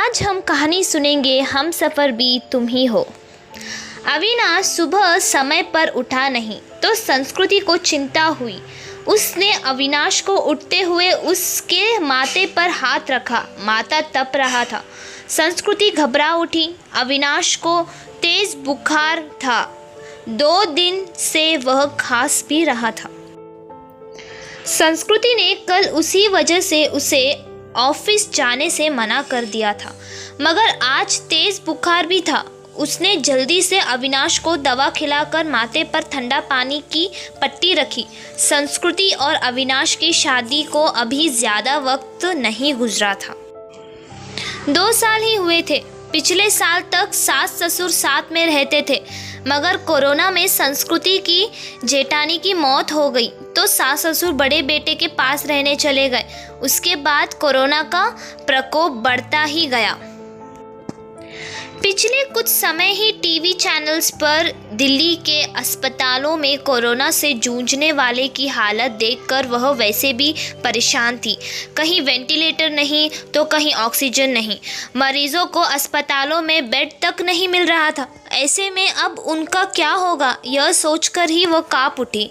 आज हम कहानी सुनेंगे हम सफ़र भी तुम ही हो। अविनाश सुबह समय पर उठा नहीं तो संस्कृति को चिंता हुई। उसने अविनाश को उठते हुए उसके माथे पर हाथ रखा। माथा तप रहा था। संस्कृति घबरा उठी। अविनाश को तेज बुखार था। 2 दिन से वह खांस भी रहा था। संस्कृति ने कल उसी वजह से उसे ऑफिस जाने से मना कर दिया था, मगर आज तेज बुखार भी था। उसने जल्दी से अविनाश को दवा खिलाकर माथे पर ठंडा पानी की पट्टी रखी। संस्कृति और अविनाश की शादी को अभी ज़्यादा वक्त नहीं गुजरा था। 2 साल ही हुए थे। पिछले साल तक सास ससुर साथ में रहते थे, मगर कोरोना में संस्कृति की जेठानी की मौत हो गई तो सास ससुर बड़े बेटे के पास रहने चले गए। उसके बाद कोरोना का प्रकोप बढ़ता ही गया। पिछले कुछ समय ही टीवी चैनल्स पर दिल्ली के अस्पतालों में कोरोना से जूझने वाले की हालत देखकर वह वैसे भी परेशान थी। कहीं वेंटिलेटर नहीं तो कहीं ऑक्सीजन नहीं। मरीजों को अस्पतालों में बेड तक नहीं मिल रहा था। ऐसे में अब उनका क्या होगा, यह सोचकर ही वह कांप उठी।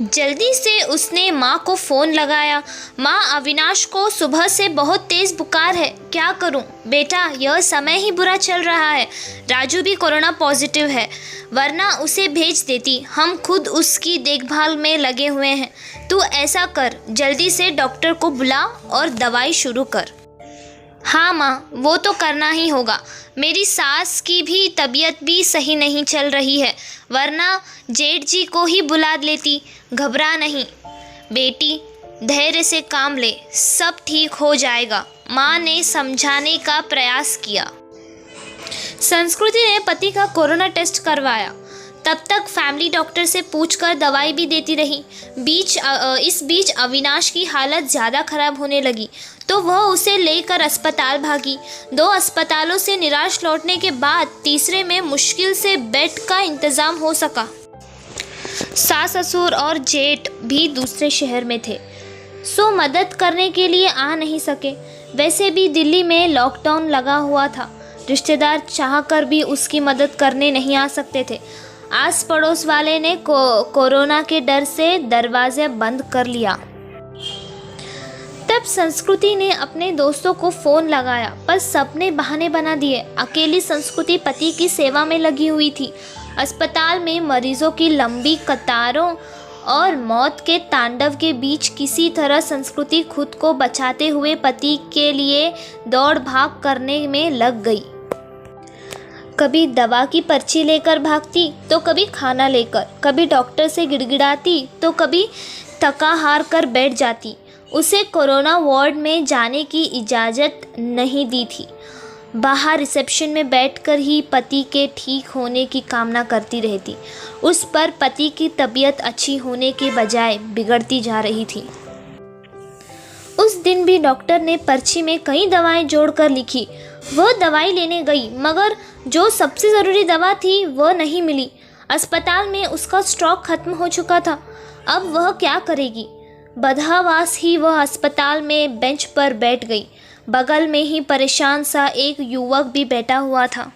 जल्दी से उसने माँ को फ़ोन लगाया। माँ, अविनाश को सुबह से बहुत तेज़ बुखार है, क्या करूँ? बेटा, यह समय ही बुरा चल रहा है। राजू भी कोरोना पॉजिटिव है, वरना उसे भेज देती। हम खुद उसकी देखभाल में लगे हुए हैं। तू ऐसा कर, जल्दी से डॉक्टर को बुला और दवाई शुरू कर। हाँ माँ, वो तो करना ही होगा। मेरी सास की भी तबीयत भी सही नहीं चल रही है, वरना जेठ जी को ही बुला लेती। घबरा नहीं बेटी, धैर्य से काम ले, सब ठीक हो जाएगा। माँ ने समझाने का प्रयास किया। संस्कृति ने पति का कोरोना टेस्ट करवाया। तब तक फैमिली डॉक्टर से पूछकर दवाई भी देती रही। इस बीच अविनाश की हालत ज़्यादा खराब होने लगी तो वह उसे लेकर अस्पताल भागी। 2 अस्पतालों से निराश लौटने के बाद तीसरे में मुश्किल से बेड का इंतज़ाम हो सका। सास ससुर और जेठ भी दूसरे शहर में थे, सो मदद करने के लिए आ नहीं सके। वैसे भी दिल्ली में लॉकडाउन लगा हुआ था। रिश्तेदार चाहकर भी उसकी मदद करने नहीं आ सकते थे। आस पड़ोस वाले ने कोरोना के डर से दरवाजे बंद कर लिया। तब संस्कृति ने अपने दोस्तों को फ़ोन लगाया, पर सबने बहाने बना दिए। अकेली संस्कृति पति की सेवा में लगी हुई थी। अस्पताल में मरीजों की लंबी कतारों और मौत के तांडव के बीच किसी तरह संस्कृति खुद को बचाते हुए पति के लिए दौड़ भाग करने में लग गई। कभी दवा की पर्ची लेकर भागती तो कभी खाना लेकर, कभी डॉक्टर से गिड़गिड़ाती तो कभी थका हार कर बैठ जाती। उसे कोरोना वार्ड में जाने की इजाज़त नहीं दी थी। बाहर रिसेप्शन में बैठकर ही पति के ठीक होने की कामना करती रहती। उस पर पति की तबीयत अच्छी होने के बजाय बिगड़ती जा रही थी। उस दिन भी डॉक्टर ने पर्ची में कई दवाएं जोड़कर लिखी। वह दवाई लेने गई, मगर जो सबसे ज़रूरी दवा थी वह नहीं मिली। अस्पताल में उसका स्टॉक खत्म हो चुका था। अब वह क्या करेगी? बदहवास ही वह अस्पताल में बेंच पर बैठ गई। बगल में ही परेशान सा एक युवक भी बैठा हुआ था।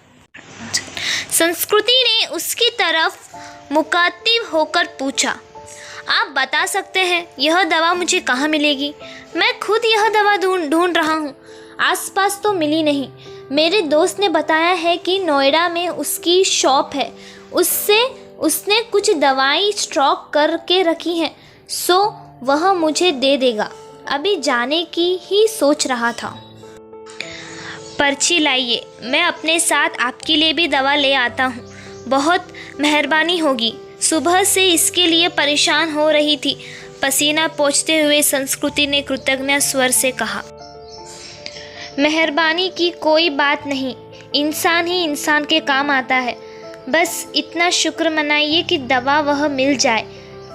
संस्कृति ने उसकी तरफ मुखातिब होकर पूछा, आप बता सकते हैं यह दवा मुझे कहाँ मिलेगी? मैं खुद यह दवा ढूंढ रहा हूँ, आसपास तो मिली नहीं। मेरे दोस्त ने बताया है कि नोएडा में उसकी शॉप है, उसने कुछ दवाई स्टॉक करके रखी हैं, सो वह मुझे दे देगा। अभी जाने की ही सोच रहा था। पर्ची लाइए, मैं अपने साथ आपके लिए भी दवा ले आता हूँ। बहुत मेहरबानी होगी। सुबह से इसके लिए परेशान हो रही थी। पसीना पोंछते हुए संस्कृति ने कृतज्ञ स्वर से कहा, मेहरबानी की कोई बात नहीं, इंसान ही इंसान के काम आता है। बस इतना शुक्र मनाइए कि दवा वह मिल जाए।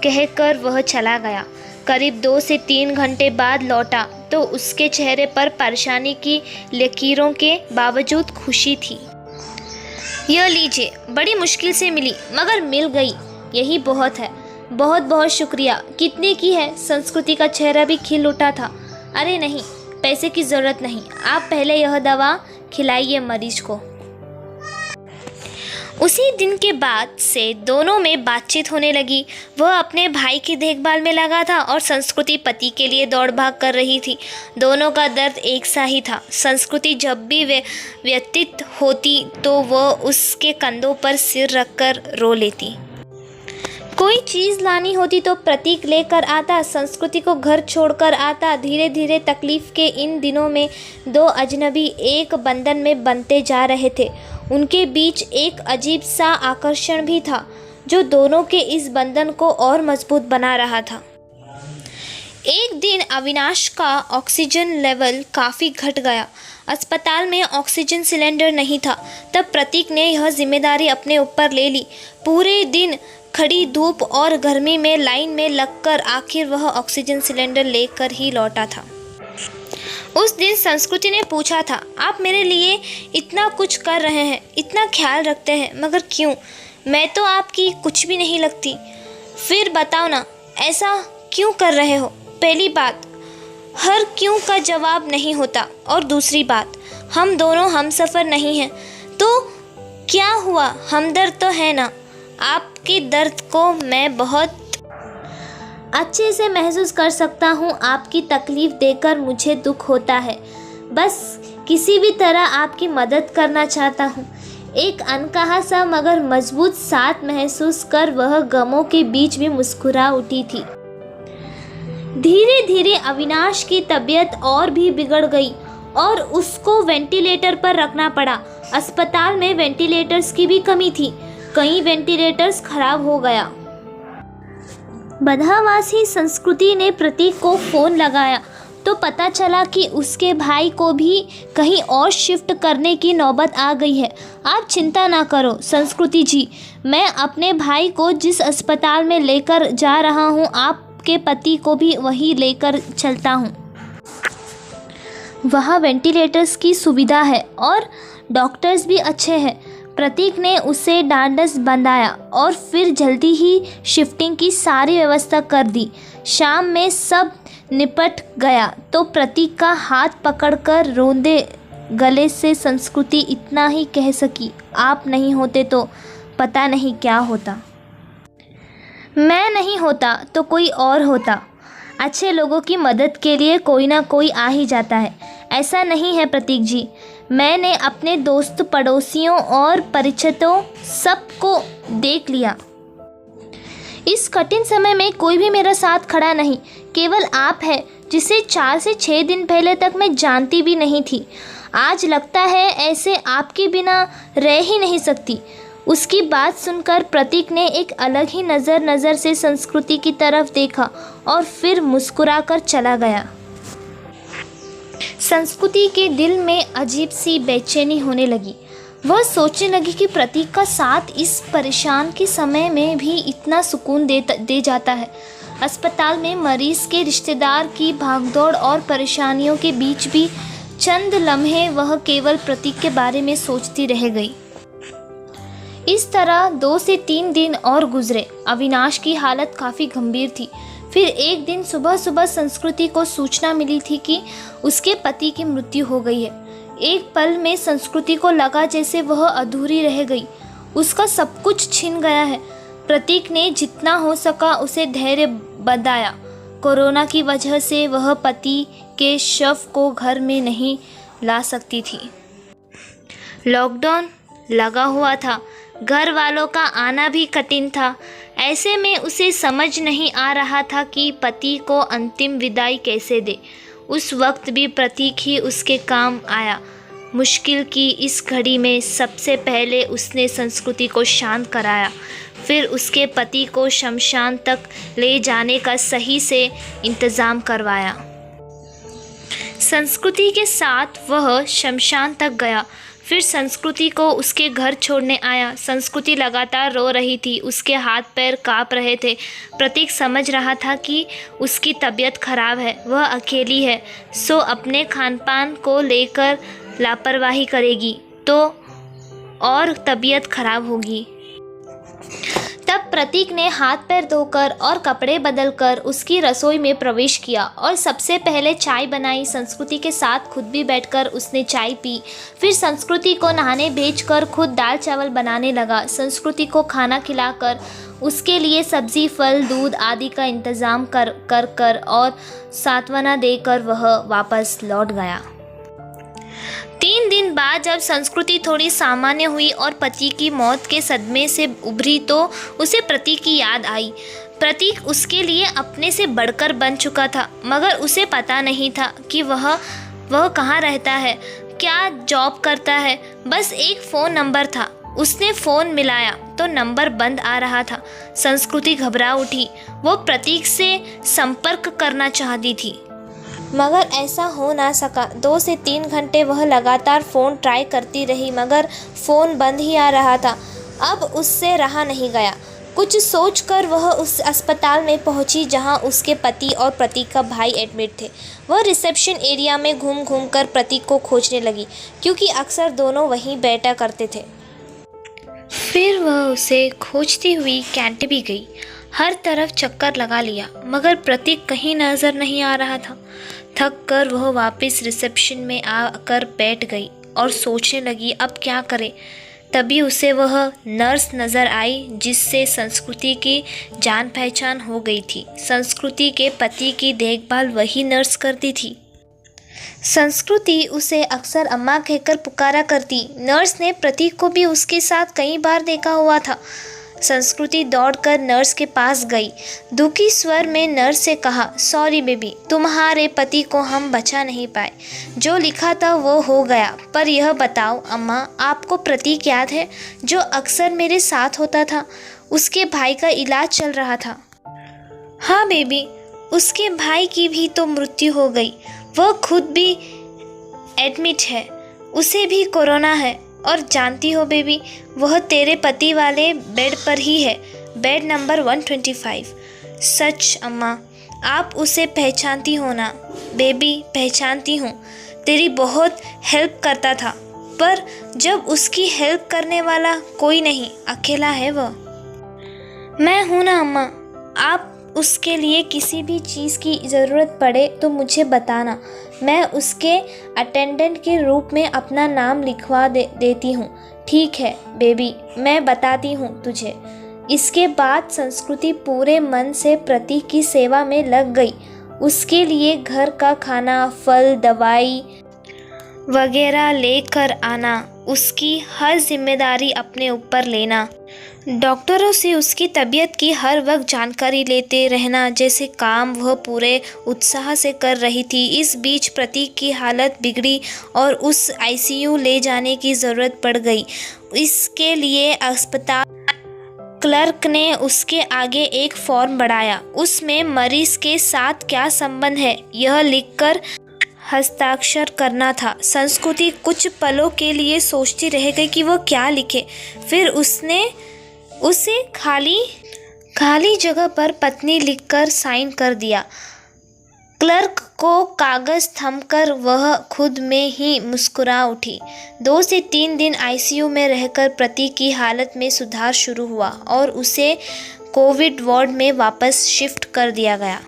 कहकर वह चला गया। करीब 2 से 3 घंटे बाद लौटा तो उसके चेहरे पर परेशानी की लकीरों के बावजूद खुशी थी। यह लीजिए, बड़ी मुश्किल से मिली मगर मिल गई, यही बहुत है। बहुत बहुत शुक्रिया। कितने की है? संस्कृति का चेहरा भी खिल उठा था। अरे नहीं, पैसे की ज़रूरत नहीं, आप पहले यह दवा खिलाइए मरीज को। उसी दिन के बाद से दोनों में बातचीत होने लगी। वह अपने भाई की देखभाल में लगा था और संस्कृति पति के लिए दौड़ भाग कर रही थी। दोनों का दर्द एक सा ही था। संस्कृति जब भी व्यतीत होती तो वह उसके कंधों पर सिर रखकर रो लेती। कोई चीज़ लानी होती तो प्रतीक लेकर आता, संस्कृति को घर छोड़कर आता। धीरे धीरे तकलीफ़ के इन दिनों में दो अजनबी एक बंधन में बनते जा रहे थे। उनके बीच एक अजीब सा आकर्षण भी था जो दोनों के इस बंधन को और मजबूत बना रहा था। एक दिन अविनाश का ऑक्सीजन लेवल काफ़ी घट गया। अस्पताल में ऑक्सीजन सिलेंडर नहीं था। तब प्रतीक ने यह जिम्मेदारी अपने ऊपर ले ली। पूरे दिन खड़ी धूप और गर्मी में लाइन में लगकर आखिर वह ऑक्सीजन सिलेंडर लेकर ही लौटा था। उस दिन संस्कृति ने पूछा था, आप मेरे लिए इतना कुछ कर रहे हैं, इतना ख्याल रखते हैं, मगर क्यों? मैं तो आपकी कुछ भी नहीं लगती। फिर बताओ ना, ऐसा क्यों कर रहे हो? पहली बात, हर क्यों का जवाब नहीं होता, और दूसरी बात, हम दोनों हमसफ़र नहीं हैं तो क्या हुआ, हमदर्द तो है ना। आपके दर्द को मैं बहुत अच्छे से महसूस कर सकता हूँ। आपकी तकलीफ़ देखकर मुझे दुख होता है। बस किसी भी तरह आपकी मदद करना चाहता हूँ। एक अनकहा सा मगर मजबूत साथ महसूस कर वह गमों के बीच भी मुस्कुरा उठी थी। धीरे धीरे अविनाश की तबीयत और भी बिगड़ गई और उसको वेंटिलेटर पर रखना पड़ा। अस्पताल में वेंटिलेटर्स की भी कमी थी। कई वेंटिलेटर्स खराब हो गया। बदहावासी संस्कृति ने प्रतीक को फ़ोन लगाया तो पता चला कि उसके भाई को भी कहीं और शिफ्ट करने की नौबत आ गई है। आप चिंता ना करो संस्कृति जी, मैं अपने भाई को जिस अस्पताल में लेकर जा रहा हूँ, आपके पति को भी वहीं लेकर चलता हूँ। वहाँ वेंटिलेटर्स की सुविधा है और डॉक्टर्स भी अच्छे हैं। प्रतीक ने उसे ढांढस बंधाया और फिर जल्दी ही शिफ्टिंग की सारी व्यवस्था कर दी। शाम में सब निपट गया तो प्रतीक का हाथ पकड़कर रोंदे गले से संस्कृति इतना ही कह सकी, आप नहीं होते तो पता नहीं क्या होता। मैं नहीं होता तो कोई और होता। अच्छे लोगों की मदद के लिए कोई ना कोई आ ही जाता है। ऐसा नहीं है प्रतीक जी, मैंने अपने दोस्त पड़ोसियों और परिचितों सबको देख लिया। इस कठिन समय में कोई भी मेरा साथ खड़ा नहीं, केवल आप है जिसे 4 से 6 दिन पहले तक मैं जानती भी नहीं थी। आज लगता है ऐसे आपके बिना रह ही नहीं सकती। उसकी बात सुनकर प्रतीक ने एक अलग ही नज़र से संस्कृति की तरफ देखा और फिर मुस्कुराकर चला गया। संस्कृति के दिल में अजीब सी बेचैनी होने लगी। वह सोचने लगी कि प्रतीक का साथ इस परेशान के समय में भी इतना सुकून दे जाता है। अस्पताल में मरीज़ के रिश्तेदार की भागदौड़ और परेशानियों के बीच भी चंद लम्हे वह केवल प्रतीक के बारे में सोचती रह गई। इस तरह 2 से 3 दिन और गुजरे। अविनाश की हालत काफ़ी गंभीर थी। फिर एक दिन सुबह संस्कृति को सूचना मिली थी कि उसके पति की मृत्यु हो गई है। एक पल में संस्कृति को लगा जैसे वह अधूरी रह गई, उसका सब कुछ छिन गया है। प्रतीक ने जितना हो सका उसे धैर्य बंधाया। कोरोना की वजह से वह पति के शव को घर में नहीं ला सकती थी। लॉकडाउन लगा हुआ था, घर वालों का आना भी कठिन था। ऐसे में उसे समझ नहीं आ रहा था कि पति को अंतिम विदाई कैसे दे। उस वक्त भी प्रतीक ही उसके काम आया। मुश्किल की इस घड़ी में सबसे पहले उसने संस्कृति को शांत कराया, फिर उसके पति को शमशान तक ले जाने का सही से इंतज़ाम करवाया। संस्कृति के साथ वह शमशान तक गया, फिर संस्कृति को उसके घर छोड़ने आया। संस्कृति लगातार रो रही थी, उसके हाथ पैर काँप रहे थे। प्रतीक समझ रहा था कि उसकी तबीयत खराब है, वह अकेली है, सो अपने खान पान को लेकर लापरवाही करेगी तो और तबीयत खराब होगी। तब प्रतीक ने हाथ पैर धोकर और कपड़े बदलकर उसकी रसोई में प्रवेश किया और सबसे पहले चाय बनाई। संस्कृति के साथ खुद भी बैठकर उसने चाय पी। फिर संस्कृति को नहाने भेजकर खुद दाल चावल बनाने लगा। संस्कृति को खाना खिलाकर उसके लिए सब्जी, फल, दूध आदि का इंतज़ाम कर और सांत्वना देकर वह वापस लौट गया। 3 दिन बाद जब संस्कृति थोड़ी सामान्य हुई और पति की मौत के सदमे से उभरी तो उसे प्रतीक की याद आई। प्रतीक उसके लिए अपने से बढ़कर बन चुका था, मगर उसे पता नहीं था कि वह कहाँ रहता है, क्या जॉब करता है। बस एक फ़ोन नंबर था। उसने फ़ोन मिलाया तो नंबर बंद आ रहा था। संस्कृति घबरा उठी। वो प्रतीक से संपर्क करना चाहती थी, मगर ऐसा हो ना सका। 2 से 3 घंटे वह लगातार फ़ोन ट्राई करती रही, मगर फ़ोन बंद ही आ रहा था। अब उससे रहा नहीं गया। कुछ सोचकर वह उस अस्पताल में पहुंची जहां उसके पति और प्रतीक का भाई एडमिट थे। वह रिसेप्शन एरिया में घूम घूम कर प्रतीक को खोजने लगी, क्योंकि अक्सर दोनों वहीं बैठा करते थे। फिर वह उसे खोजती हुई कैंटीन भी गई। हर तरफ चक्कर लगा लिया, मगर प्रतीक कहीं नज़र नहीं आ रहा था। थक कर वह वापस रिसेप्शन में आकर बैठ गई और सोचने लगी अब क्या करे। तभी उसे वह नर्स नज़र आई जिससे संस्कृति की जान पहचान हो गई थी। संस्कृति के पति की देखभाल वही नर्स करती थी। संस्कृति उसे अक्सर अम्मा कहकर पुकारा करती। नर्स ने प्रतीक को भी उसके साथ कई बार देखा हुआ था। संस्कृति दौड़कर नर्स के पास गई। दुखी स्वर में नर्स से कहा, सॉरी बेबी, तुम्हारे पति को हम बचा नहीं पाए। जो लिखा था वो हो गया, पर यह बताओ अम्मा, आपको प्रतीक याद है जो अक्सर मेरे साथ होता था? उसके भाई का इलाज चल रहा था। हाँ बेबी, उसके भाई की भी तो मृत्यु हो गई। वह खुद भी एडमिट है, उसे भी कोरोना है। और जानती हो बेबी, वह तेरे पति वाले बेड पर ही है, बेड नंबर 125। सच अम्मा, आप उसे पहचानती हो ना? बेबी, पहचानती हूँ। तेरी बहुत हेल्प करता था, पर जब उसकी हेल्प करने वाला कोई नहीं, अकेला है वह। मैं हूँ ना अम्मा। आप उसके लिए किसी भी चीज़ की ज़रूरत पड़े तो मुझे बताना। मैं उसके अटेंडेंट के रूप में अपना नाम लिखवा देती हूँ। ठीक है बेबी, मैं बताती हूँ तुझे। इसके बाद संस्कृति पूरे मन से प्रतीक की सेवा में लग गई। उसके लिए घर का खाना, फल, दवाई वगैरह लेकर आना, उसकी हर जिम्मेदारी अपने ऊपर लेना, डॉक्टरों से उसकी तबीयत की हर वक्त जानकारी लेते रहना जैसे काम वह पूरे उत्साह से कर रही थी। इस बीच प्रतीक की हालत बिगड़ी और उस आईसीयू ले जाने की ज़रूरत पड़ गई। इसके लिए अस्पताल क्लर्क ने उसके आगे एक फॉर्म बढ़ाया। उसमें मरीज के साथ क्या संबंध है यह लिखकर हस्ताक्षर करना था। संस्कृति कुछ पलों के लिए सोचती रह गई कि वह क्या लिखे। फिर उसने उसे खाली जगह पर पत्नी लिखकर साइन कर दिया। क्लर्क को कागज़ थमकर वह खुद में ही मुस्कुरा उठी। 2 से 3 दिन आईसीयू में रहकर प्रतीक की हालत में सुधार शुरू हुआ और उसे कोविड वार्ड में वापस शिफ्ट कर दिया गया।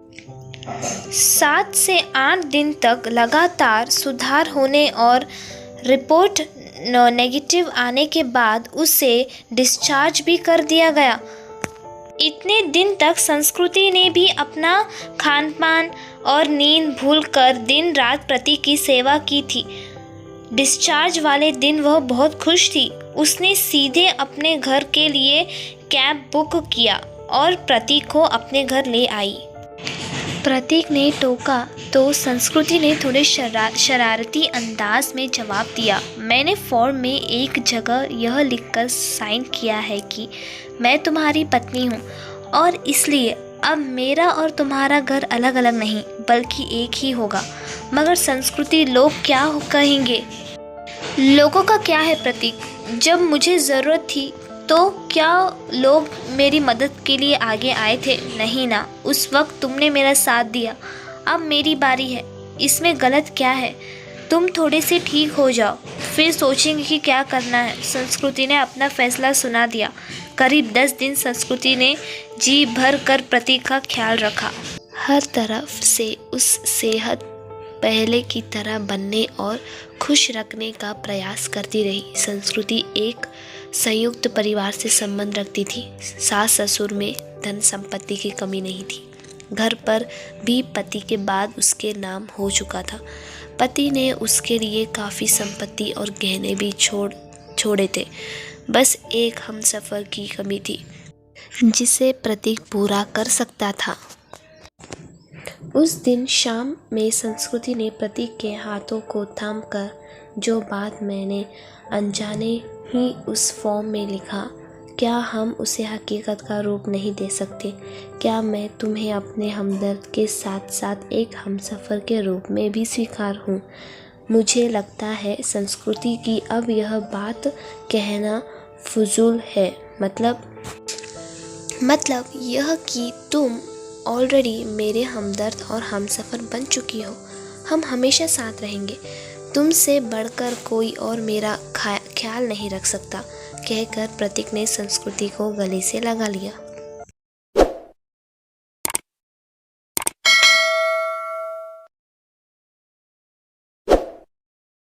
7 से 8 दिन तक लगातार सुधार होने और रिपोर्ट नेगेटिव आने के बाद उसे डिस्चार्ज भी कर दिया गया। इतने दिन तक संस्कृति ने भी अपना खान-पान और नींद भूलकर दिन रात प्रतीक की सेवा की थी। डिस्चार्ज वाले दिन वह बहुत खुश थी। उसने सीधे अपने घर के लिए कैब बुक किया और प्रतीक को अपने घर ले आई। प्रतीक ने टोका तो संस्कृति ने थोड़े शरारती अंदाज में जवाब दिया, मैंने फॉर्म में एक जगह यह लिखकर साइन किया है कि मैं तुम्हारी पत्नी हूँ और इसलिए अब मेरा और तुम्हारा घर अलग अलग नहीं बल्कि एक ही होगा। मगर संस्कृति, लोग क्या कहेंगे? लोगों का क्या है प्रतीक? जब मुझे ज़रूरत थी तो क्या लोग मेरी मदद के लिए आगे आए थे? नहीं ना, उस वक्त तुमने मेरा साथ दिया। अब मेरी बारी है, इसमें गलत क्या है? तुम थोड़े से ठीक हो जाओ, फिर सोचेंगे कि क्या करना है। संस्कृति ने अपना फैसला सुना दिया। करीब 10 दिन संस्कृति ने जी भर कर प्रतीक का ख्याल रखा। हर तरफ से उस सेहत पहले की तरह बनने और खुश रखने का प्रयास करती रही। संस्कृति एक संयुक्त परिवार से संबंध रखती थी। सास ससुर में धन संपत्ति की कमी नहीं थी। घर पर भी पति के बाद उसके नाम हो चुका था। पति ने उसके लिए काफ़ी संपत्ति और गहने भी छोड़े थे। बस एक हमसफ़र की कमी थी जिसे प्रतीक पूरा कर सकता था। उस दिन शाम में संस्कृति ने प्रतीक के हाथों को थामकर जो बात मैंने अनजाने ही उस फॉर्म में लिखा, क्या हम उसे हकीकत का रूप नहीं दे सकते? क्या मैं तुम्हें अपने हमदर्द के साथ साथ एक हमसफ़र के रूप में भी स्वीकार हूँ? मुझे लगता है संस्कृति की अब यह बात कहना फजूल है। मतलब यह कि तुम ऑलरेडी मेरे हमदर्द और हमसफ़र बन चुकी हो। हम हमेशा साथ रहेंगे। तुमसे बढ़कर कोई और मेरा ख्याल नहीं रख सकता, कहकर प्रतीक ने संस्कृति को गले से लगा लिया।